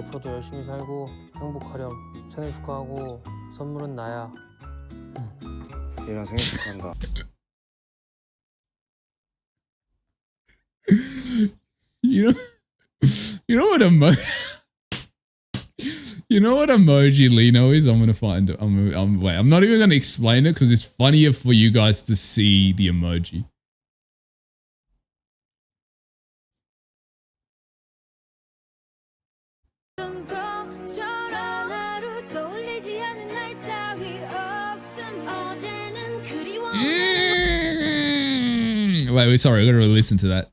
앞으로도 열심히 살고 행복하렴. 생일 축하하고 선물은 나야. 얘랑 생일 축하한다. You know, you know what you know what emoji Lino is? I'm gonna find it. Wait. I'm not even gonna explain it because it's funnier for you guys to see the emoji. Wait, sorry, I gotta listen to that.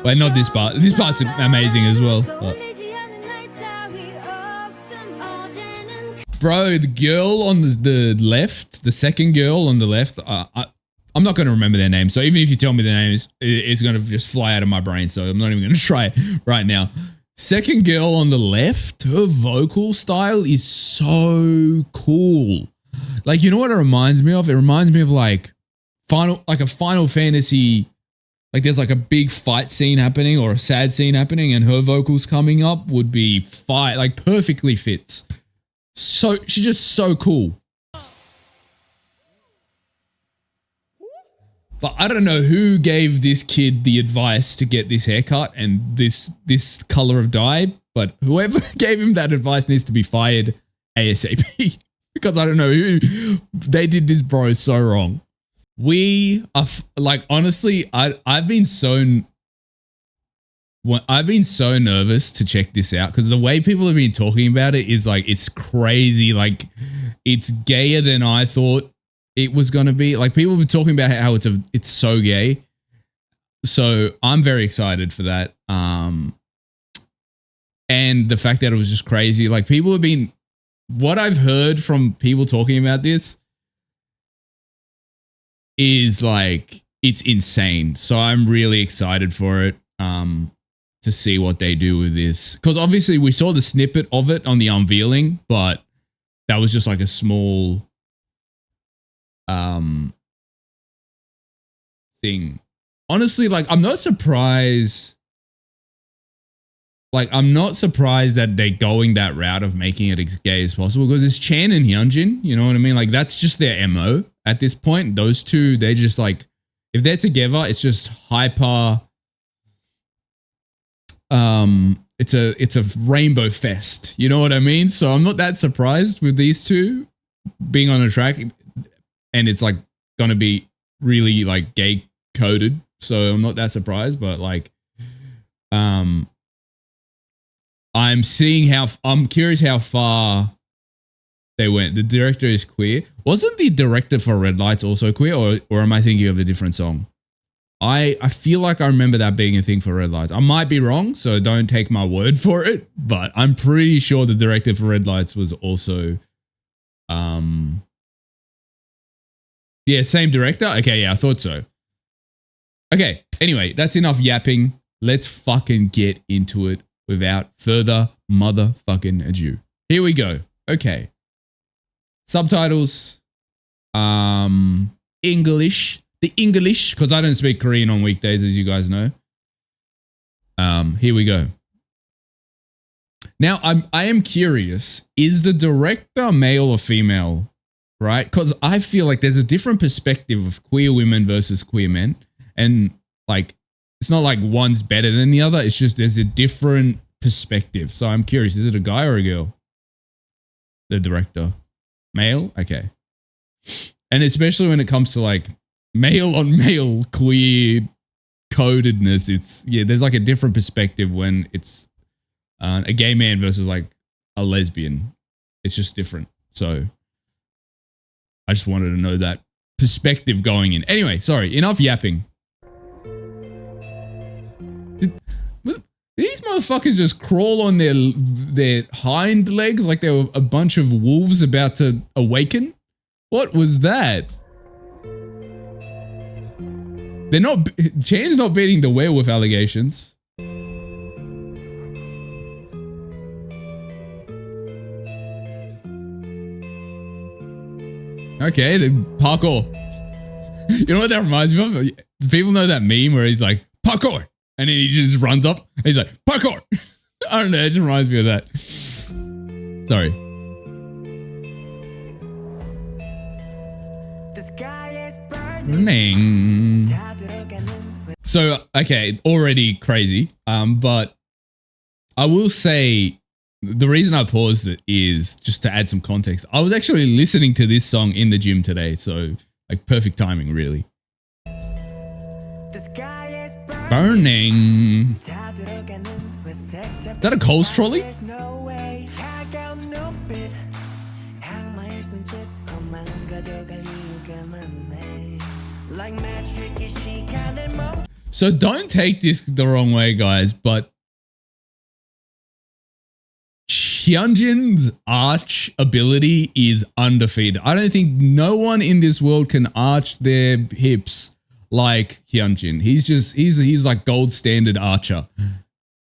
Wait, not this part. This part's amazing as well. But. Bro, the girl on the left, the second girl on the left, I'm not going to remember their name. So even if you tell me their names, it's going to just fly out of my brain. So I'm not even going to try it right now. Second girl on the left, her vocal style is so cool. Like, you know what it reminds me of? It reminds me of like a Final Fantasy. Like there's like a big fight scene happening or a sad scene happening and her vocals coming up would be like perfectly fits. So she's just so cool. But I don't know who gave this kid the advice to get this haircut and this color of dye, but whoever gave him that advice needs to be fired ASAP because I don't know who they did this bro so wrong. We are like, honestly, I've been so nervous to check this out because the way people have been talking about it is like, it's crazy. Like it's gayer than I thought it was going to be. Like people have been talking about how it's so gay. So I'm very excited for that. And the fact that it was just crazy, like people have been, what I've heard from people talking about this is like, it's insane. So I'm really excited for it to see what they do with this. Because obviously we saw the snippet of it on the unveiling, but that was just like a small thing. Honestly, like I'm not surprised. Like I'm not surprised that they're going that route of making it as gay as possible because it's Chan and Hyunjin, you know what I mean? Like that's just their MO at this point. Those two, they just like, if they're together, it's just hyper. It's a rainbow fest. You know what I mean? So I'm not that surprised with these two being on a track, and it's like gonna be really like gay coded. So I'm not that surprised, but like, I'm curious how far they went. The director is queer. Wasn't the director for Red Lights also queer, or am I thinking of a different song? I feel like I remember that being a thing for Red Lights. I might be wrong, so don't take my word for it, but I'm pretty sure the director for Red Lights was also yeah, same director. Okay, yeah, I thought so. Okay, anyway, that's enough yapping. Let's fucking get into it without further motherfucking ado. Here we go. Okay. Subtitles. English. The English, because I don't speak Korean on weekdays, as you guys know. Here we go. Now, I am curious, is the director male or female? Right? Because I feel like there's a different perspective of queer women versus queer men. And like, it's not like one's better than the other. It's just there's a different perspective. So I'm curious, is it a guy or a girl? The director. Male? Okay. And especially when it comes to like male on male queer codedness, it's, yeah, there's like a different perspective when it's a gay man versus like a lesbian. It's just different. So I just wanted to know that perspective going in. Anyway, sorry, enough yapping. Did these motherfuckers just crawl on their hind legs like they were a bunch of wolves about to awaken? What was that? They're not, Chan's not beating the werewolf allegations. Okay, the parkour. You know what that reminds me of? People know that meme where he's like, parkour, And then he just runs up. And he's like, parkour. I don't know. It just reminds me of that. Sorry. Burning. So, okay, already crazy. But I will say the reason I paused it is just to add some context. I was actually listening to this song in the gym today. So, like, perfect timing, really. Burning. Is that a Coles trolley? So don't take this the wrong way, guys, but Hyunjin's arch ability is undefeated. I don't think no one in this world can arch their hips like Hyunjin. He's like gold standard archer.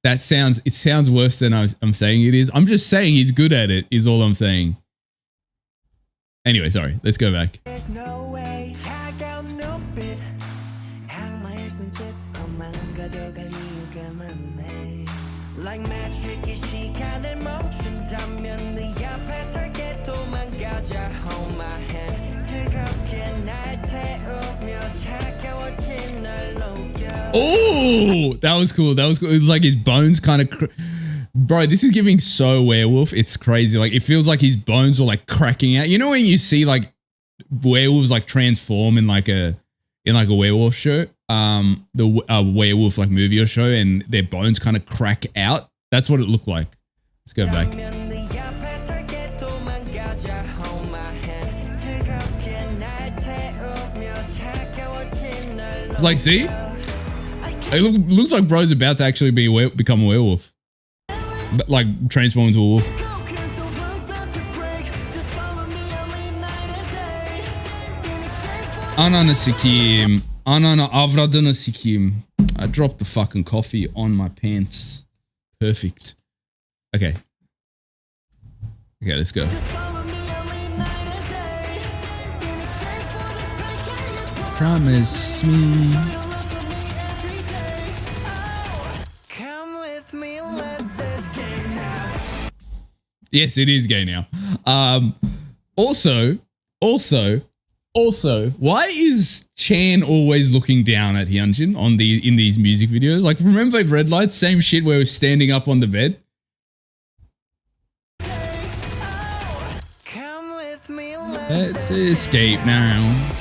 It sounds worse than I'm saying it is. I'm just saying he's good at it is all I'm saying. Anyway, sorry. Let's go back. Oh, that was cool. That was cool. It was like his bones kind of... Bro, this is giving so werewolf. It's crazy. Like, it feels like his bones are like cracking out. You know when you see like werewolves like transform in like a werewolf show? The werewolf like movie or show, and their bones kind of crack out. That's what it looked like. Let's go back. It's like, see? It looks like bro's about to actually become a werewolf. But like transform into a wolf. Ananı sikeyim. Ananı avradını sikeyim. I dropped the fucking coffee on my pants. Perfect. Okay. Okay, let's go. Promise me. Yes, it is gay now. Also, why is Chan always looking down at Hyunjin in these music videos? Like, remember Red Lights? Same shit where we're standing up on the bed. Let's escape now.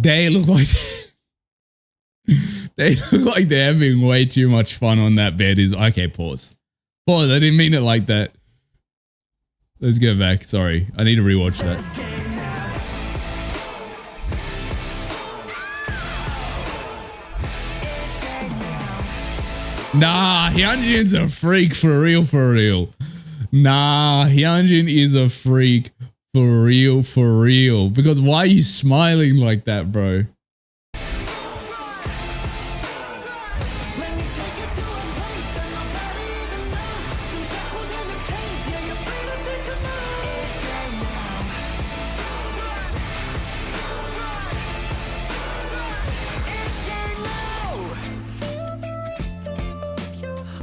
They look like they're having way too much fun on that bed. Okay, pause. I didn't mean it like that. Let's go back. Sorry, I need to rewatch that. Nah, Hyunjin's a freak for real. Nah, Hyunjin is a freak. For real. Because why are you smiling like that, bro?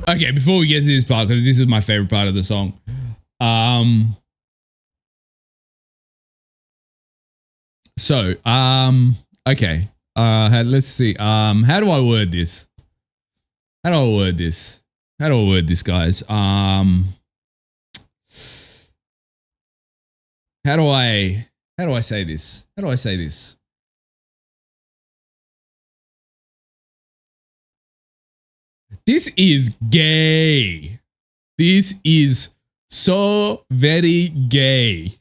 Okay, before we get to this part, because this is my favorite part of the song. So, okay. Let's see. How do I word this? How do I word this, guys? How do I say this? This is gay. This is so very gay.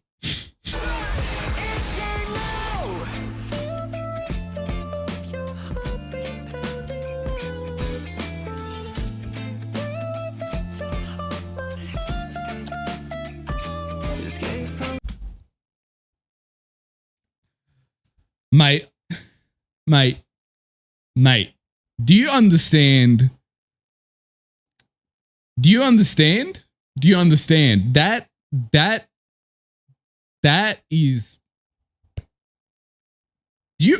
Mate, do you understand Do you understand? Do you understand? That is, do you,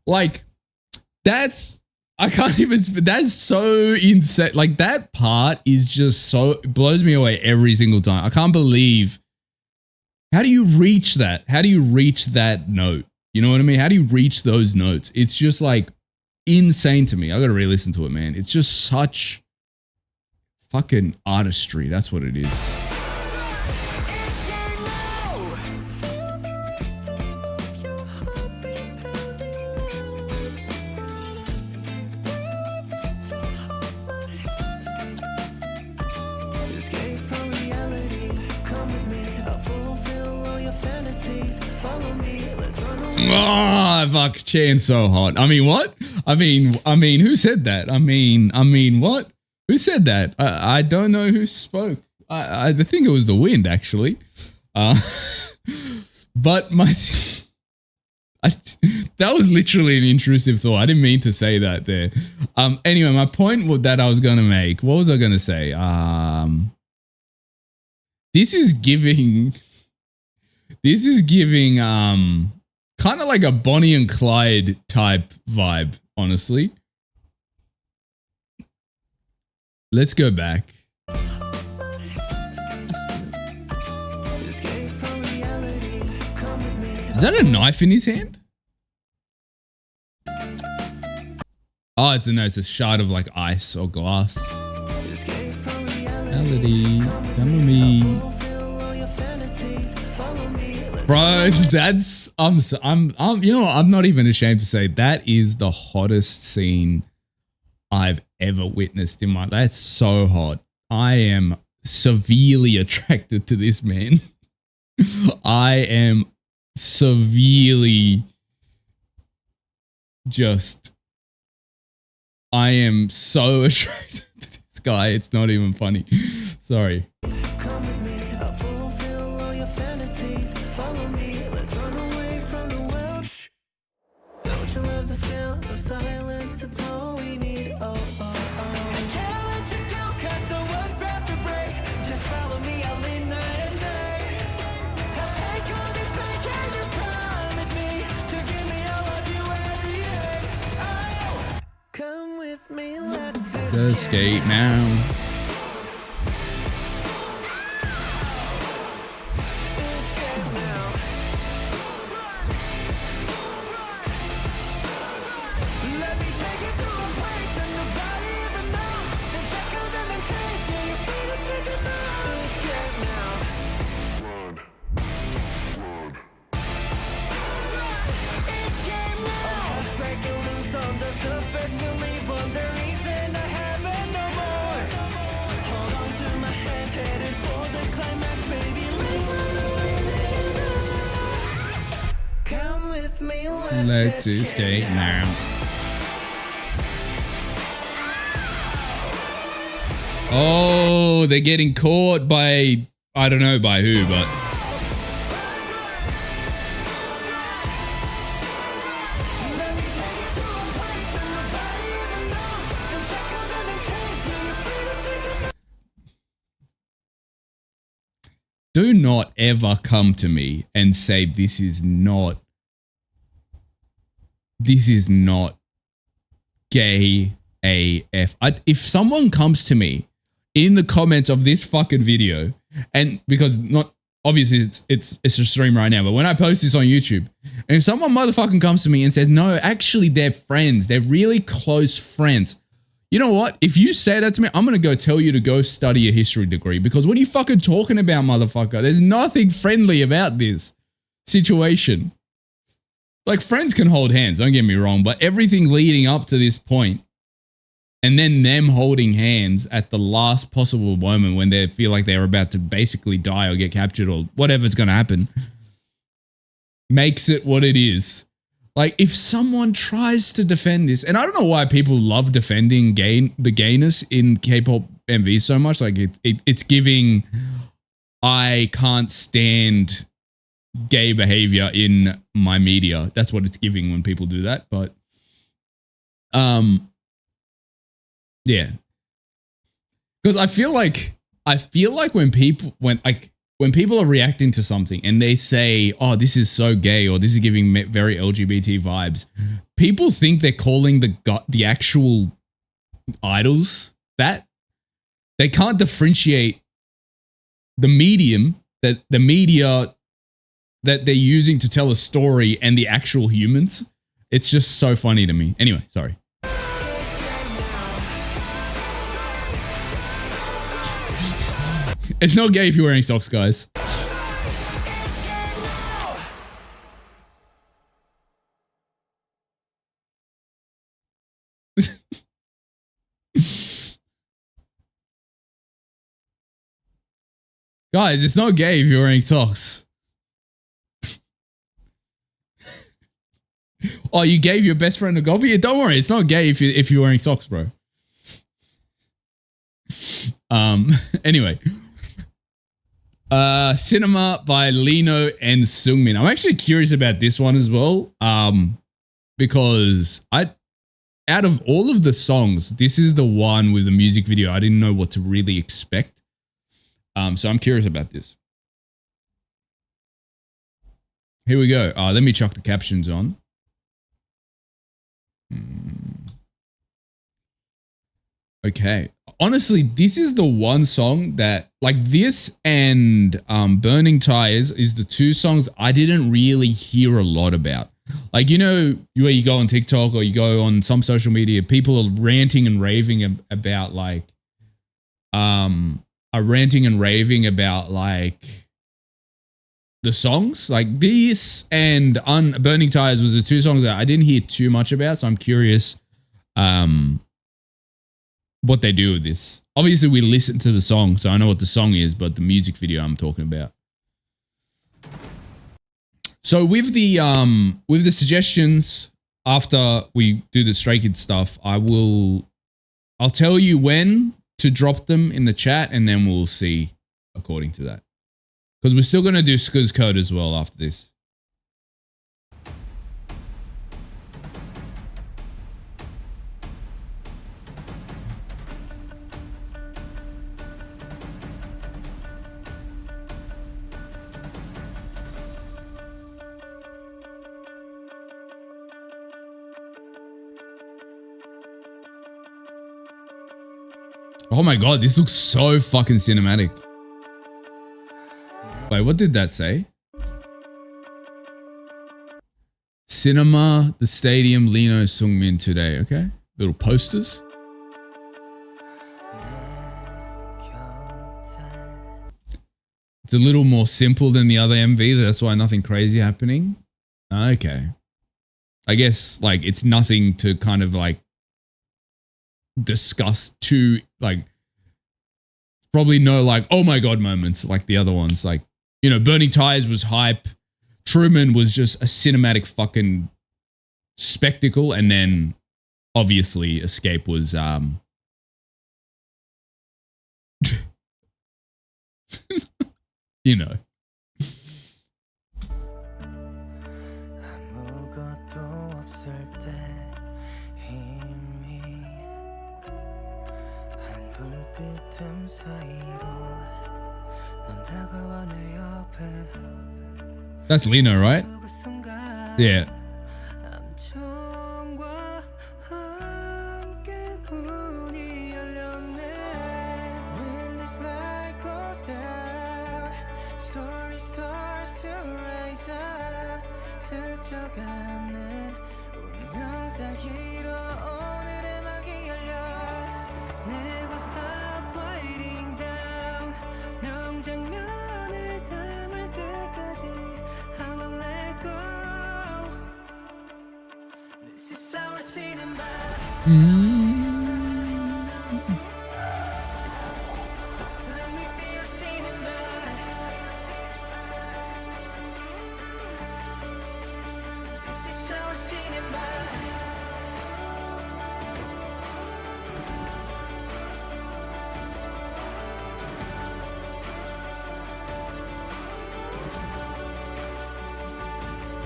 like, that's, I can't even, that's so insane. Like, that part is just so, it blows me away every single time. I can't believe, how do you reach that? How do you reach that note? You know what I mean? How do you reach those notes? It's just like insane to me. I gotta re-listen to it, man. It's just such fucking artistry. That's what it is. Oh, fuck, Chan's so hot. I mean, what? I mean, who said that? I mean, what? Who said that? I don't know who spoke. I think it was the wind, actually. But that was literally an intrusive thought. I didn't mean to say that there. Anyway, my point that I was going to make, what was I going to say? This is giving, kind of like a Bonnie and Clyde type vibe, honestly. Let's go back. Is that a knife in his hand? Oh, it's a shard of like ice or glass. Melody, come with me. Bro, that's, I'm, you know, I'm not even ashamed to say that is the hottest scene I've ever witnessed in my life. That's so hot. I am severely attracted to this man. I am severely I am so attracted to this guy. It's not even funny. Sorry. The skate now. Let's escape now. Oh, they're getting caught by, I don't know by who, but. Do not ever come to me and say this is not gay AF. If someone comes to me in the comments of this fucking video, and because not obviously it's a stream right now, but when I post this on YouTube, and if someone motherfucking comes to me and says, no, actually they're friends, they're really close friends. You know what? If you say that to me, I'm going to go tell you to go study a history degree, because what are you fucking talking about, motherfucker? There's nothing friendly about this situation. Like, friends can hold hands, don't get me wrong, but everything leading up to this point, and then them holding hands at the last possible moment when they feel like they're about to basically die or get captured or whatever's going to happen, makes it what it is. Like, if someone tries to defend this, and I don't know why people love defending the gayness in K-pop MV so much. Like, it's giving, I can't stand gay behavior in my media. That's what it's giving when people do that. But, yeah. Because I feel like when people are reacting to something and they say, "Oh, this is so gay," or "This is giving very LGBT vibes," people think they're calling the actual idols that. They can't differentiate the medium that the media that they're using to tell a story and the actual humans. It's just so funny to me. Anyway, sorry. It's not gay if you're wearing socks, guys. Guys, it's not gay if you're wearing socks. Oh, you gave your best friend a gobby? Yeah, don't worry, it's not gay if you're wearing socks, bro. Anyway. Cinema by Lino and Sungmin. I'm actually curious about this one as well. Because out of all of the songs, this is the one with the music video I didn't know what to really expect. So I'm curious about this. Here we go. Let me chuck the captions on. Okay. Honestly, this is the one song that, like, this and Burning Tires is the two songs I didn't really hear a lot about. Like, you know, where you go on TikTok or you go on some social media, people are ranting and raving about like the songs. Like this and Burning Tires was the two songs that I didn't hear too much about, so I'm curious what they do with this. Obviously we listened to the song, so I know what the song is, but the music video I'm talking about. So with the suggestions after we do the Stray Kids stuff, I'll tell you when to drop them in the chat, and then we'll see according to that. Because we're still going to do Skuz Code as well after this. Oh my god, this looks so fucking cinematic. Wait, what did that say? Cinema, the stadium, Lino, Sungmin today. Okay. Little posters. It's a little more simple than the other MV. That's why nothing crazy happening. Okay. I guess like it's nothing to kind of like discuss too, like probably no like oh my god moments like the other ones. Like, you know, Burning Tires was hype. Truman was just a cinematic fucking spectacle, and then obviously Escape was you know. That's Lino, right? Yeah.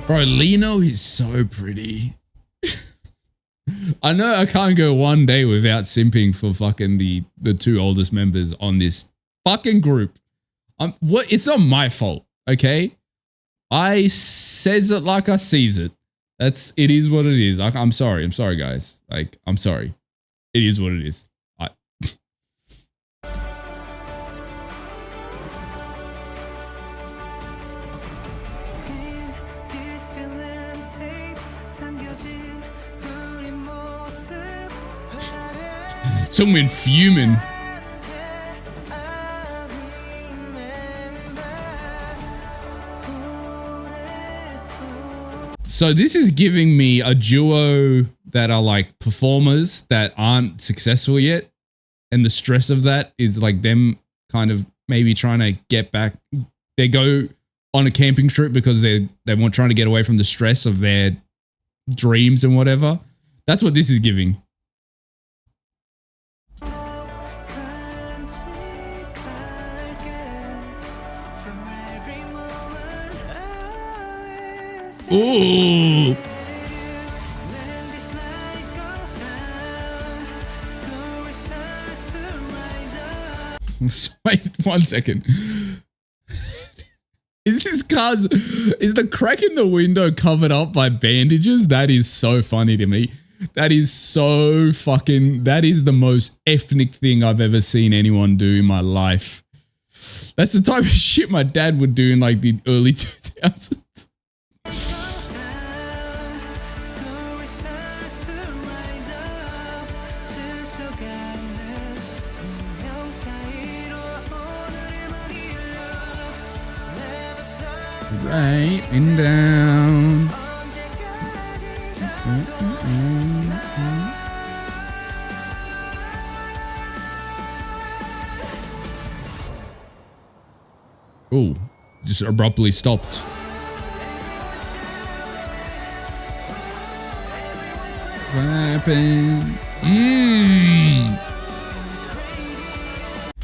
Bro, Lino is so pretty. I know I can't go one day without simping for fucking the two oldest members on this fucking group. What? It's not my fault, okay? I says it like I sees it. It is what it is. I'm sorry. I'm sorry, guys. Like, I'm sorry. It is what it is. Someone fuming. So this is giving me a duo that are like performers that aren't successful yet. And the stress of that is like them kind of maybe trying to get back. They go on a camping trip because they want trying to get away from the stress of their dreams and whatever. That's what this is giving. Ooh. Wait 1 second. Is the crack in the window covered up by bandages? That is so funny to me. That is so fucking, that is the most ethnic thing I've ever seen anyone do in my life. That's the type of shit my dad would do in like the early 2000s. Right and down. Oh, just abruptly stopped. What happened?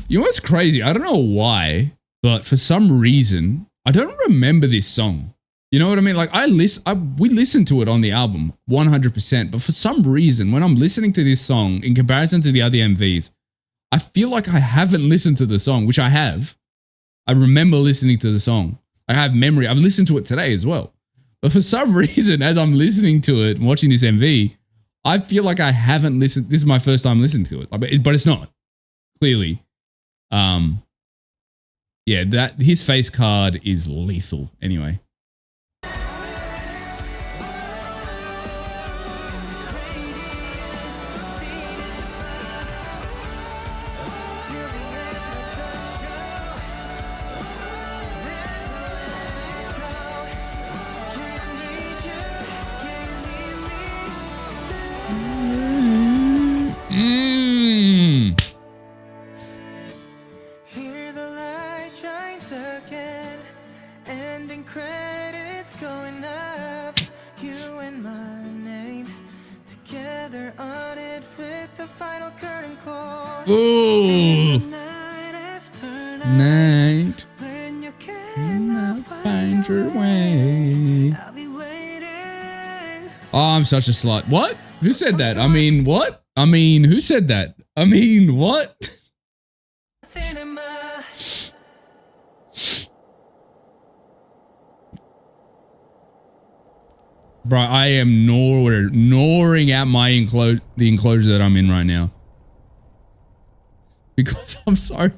You know what's crazy? I don't know why, but for some reason, I don't remember this song. You know what I mean? Like we listened to it on the album 100%, but for some reason, when I'm listening to this song in comparison to the other MVs, I feel like I haven't listened to the song, which I have. I remember listening to the song. I have memory. I've listened to it today as well. But for some reason, as I'm listening to it and watching this MV, I feel like I haven't listened. This is my first time listening to it, but it's not, clearly. Yeah, that his face card is lethal anyway. Ooh. Night. When you cannot find your way. Oh, I'm such a slut. What? Who said that? I mean, what? I mean, who said that? I mean, what? Bro, I am gnawing at my the enclosure that I'm in right now. Because I'm sorry.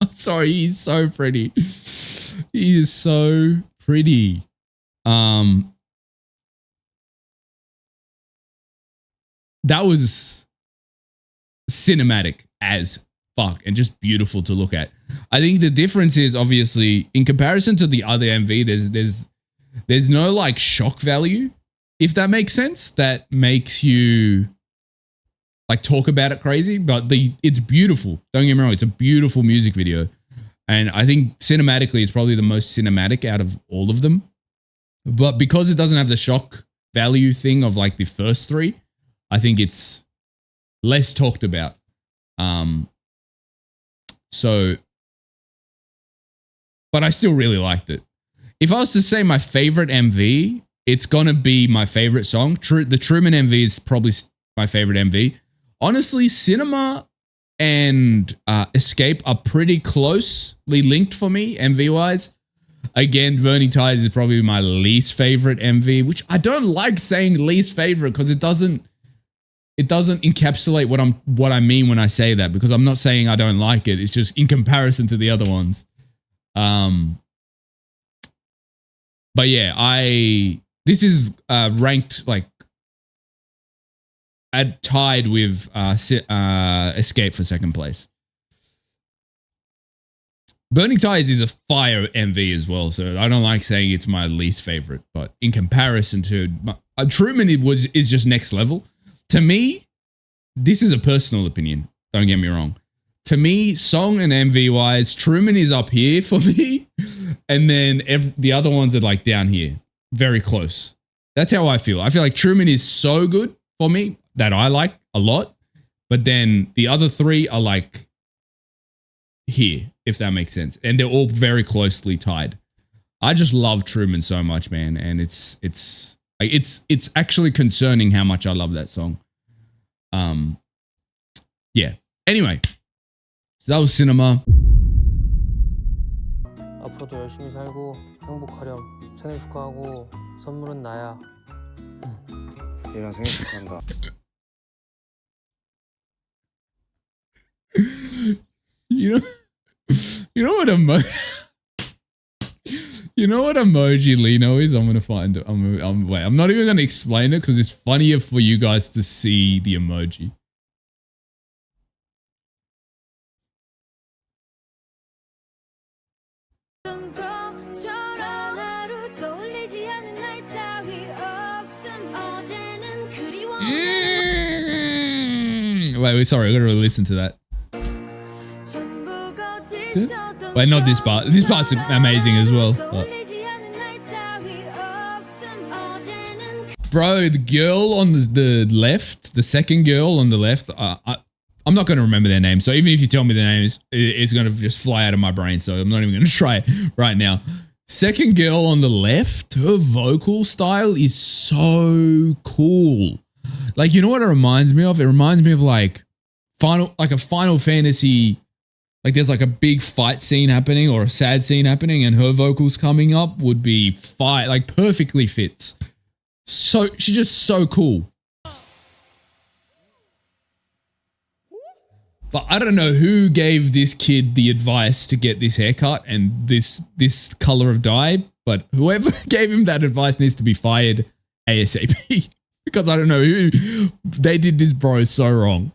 I'm sorry, he's so pretty. He is so pretty. That was cinematic as fuck and just beautiful to look at. I think the difference is obviously in comparison to the other MV, there's no like shock value, if that makes sense, that makes you like talk about it crazy, but it's beautiful. Don't get me wrong, it's a beautiful music video. And I think cinematically it's probably the most cinematic out of all of them. But because it doesn't have the shock value thing of like the first three, I think it's less talked about. But I still really liked it. If I was to say my favorite MV, it's gonna be my favorite song. The Truman MV is probably my favorite MV. Honestly, Cinema and Escape are pretty closely linked for me, MV wise. Again, Burning Ties is probably my least favorite MV, which I don't like saying least favorite because it doesn't encapsulate what I mean when I say that, because I'm not saying I don't like it. It's just in comparison to the other ones. But yeah, this is ranked like tied with Escape for second place. Burning Ties is a fire MV as well, so I don't like saying it's my least favorite, but in comparison to Truman, is just next level. To me, this is a personal opinion, don't get me wrong. To me, song and MV wise, Truman is up here for me, and then the other ones are like down here, very close. That's how I feel. I feel like Truman is so good for me that I like a lot, but then the other three are like here, if that makes sense, and they're all very closely tied. I just love Truman so much, man, and it's actually concerning how much I love that song. Yeah. Anyway, so that was Cinema. 앞으로도 열심히 살고 행복하렴. 생일 축하하고 선물은 나야. 얘랑 생일 축하한다. You know what you know what emoji Lino is? I'm gonna find it. Wait, I'm not even gonna explain it because it's funnier for you guys to see the emoji. Wait, sorry, I gotta listen to that. Wait, not this part. This part's amazing as well. But. Bro, the girl on the left, the second girl on the left, I'm not going to remember their name. So even if you tell me their names, it's going to just fly out of my brain. So I'm not even going to try it right now. Second girl on the left, her vocal style is so cool. Like, you know what it reminds me of? It reminds me of like a Final Fantasy. Like there's like a big fight scene happening or a sad scene happening, and her vocals coming up would be like perfectly fits. So she's just so cool. But I don't know who gave this kid the advice to get this haircut and this color of dye, but whoever gave him that advice needs to be fired ASAP. Because I don't know who, they did this bro so wrong.